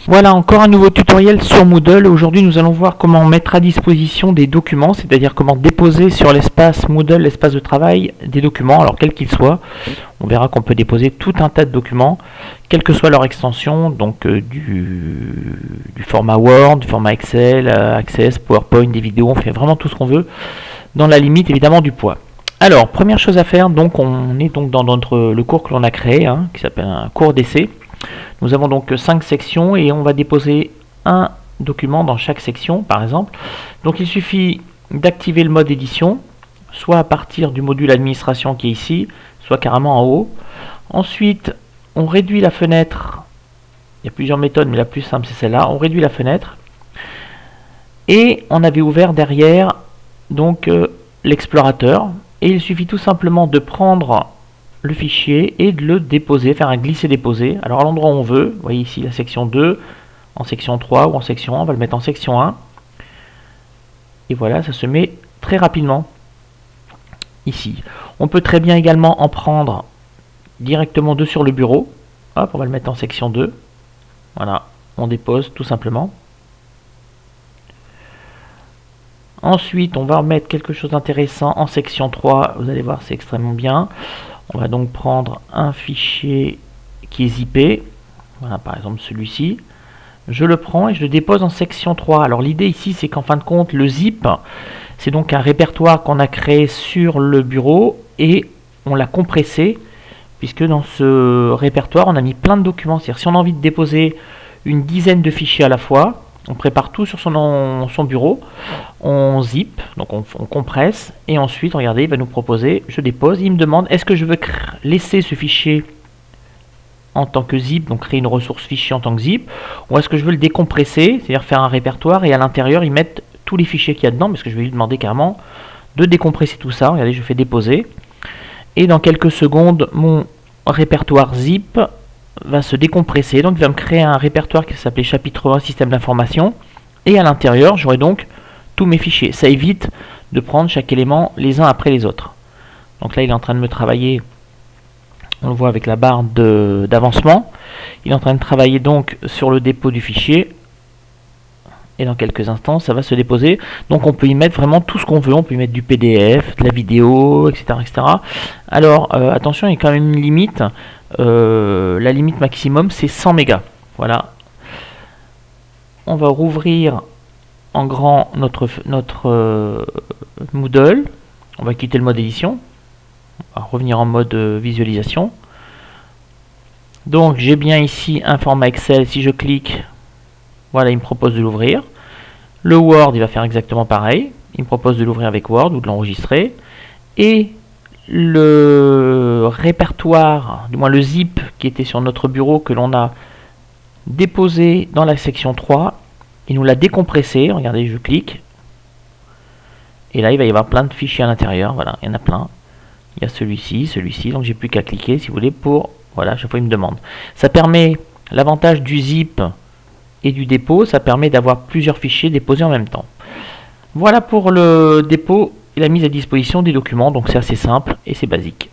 Voilà encore un nouveau tutoriel sur Moodle. Aujourd'hui nous allons voir comment mettre à disposition des documents, c'est-à-dire comment déposer sur l'espace Moodle, l'espace de travail, des documents, alors quels qu'ils soient. On verra qu'on peut déposer tout un tas de documents, quelle que soit leur extension, donc du format Word, du format Excel, Access, PowerPoint, des vidéos, on fait vraiment tout ce qu'on veut, dans la limite évidemment du poids. Alors, première chose à faire, donc on est donc dans le cours que l'on a créé, qui s'appelle un cours d'essai. Nous avons donc 5 sections et on va déposer un document dans chaque section, par exemple. Donc il suffit d'activer le mode édition, soit à partir du module administration qui est ici, soit carrément en haut. Ensuite, on réduit la fenêtre. Il y a plusieurs méthodes, mais la plus simple c'est celle-là. On réduit la fenêtre. Et on avait ouvert derrière donc l'explorateur. Et il suffit tout simplement de prendre le fichier et de le déposer, faire un glisser-déposer. Alors à l'endroit où on veut, vous voyez ici la section 2, en section 3 ou en section 1, on va le mettre en section 1. Et voilà, ça se met très rapidement ici. On peut très bien également en prendre directement deux sur le bureau. Hop, on va le mettre en section 2. Voilà, on dépose tout simplement. Ensuite, on va remettre quelque chose d'intéressant en section 3. Vous allez voir, c'est extrêmement bien. On va donc prendre un fichier qui est zippé. Voilà, par exemple celui-ci. Je le prends et je le dépose en section 3. Alors l'idée ici, c'est qu'en fin de compte, le zip, c'est donc un répertoire qu'on a créé sur le bureau et on l'a compressé, puisque dans ce répertoire, on a mis plein de documents. C'est-à-dire, si on a envie de déposer une dizaine de fichiers à la fois, on prépare tout sur son bureau, on zip, donc on compresse, et ensuite, regardez, il va nous proposer, je dépose, il me demande, est-ce que je veux laisser ce fichier en tant que zip, donc créer une ressource fichier en tant que zip, ou est-ce que je veux le décompresser, c'est-à-dire faire un répertoire, et à l'intérieur, y mettre tous les fichiers qu'il y a dedans, parce que je vais lui demander carrément de décompresser tout ça. Regardez, je fais déposer, et dans quelques secondes, mon répertoire zip va se décompresser, donc il va me créer un répertoire qui s'appelait chapitre 1 système d'information, et à l'intérieur j'aurai donc tous mes fichiers. Ça évite de prendre chaque élément les uns après les autres. Donc là il est en train de me travailler, on le voit avec la barre d'avancement, il est en train de travailler donc sur le dépôt du fichier, et dans quelques instants ça va se déposer. Donc on peut y mettre vraiment tout ce qu'on veut, on peut y mettre du PDF, de la vidéo, etc. etc. Alors attention, il y a quand même une limite. La limite maximum c'est 100 mégas. Voilà. On va rouvrir en grand notre Moodle. On va quitter le mode édition. On va revenir en mode visualisation. Donc j'ai bien ici un format Excel. Si je clique, voilà, il me propose de l'ouvrir. Le Word, il va faire exactement pareil. Il me propose de l'ouvrir avec Word ou de l'enregistrer. Et le répertoire, du moins le zip qui était sur notre bureau que l'on a déposé dans la section 3, il nous l'a décompressé. Regardez, je clique. Et là, il va y avoir plein de fichiers à l'intérieur. Voilà, il y en a plein. Il y a celui-ci, celui-ci. Donc, j'ai plus qu'à cliquer, si vous voulez, pour... Voilà, à chaque fois, il me demande. Ça permet l'avantage du zip et du dépôt. Ça permet d'avoir plusieurs fichiers déposés en même temps. Voilà pour le dépôt et la mise à disposition des documents. Donc, c'est assez simple et c'est basique.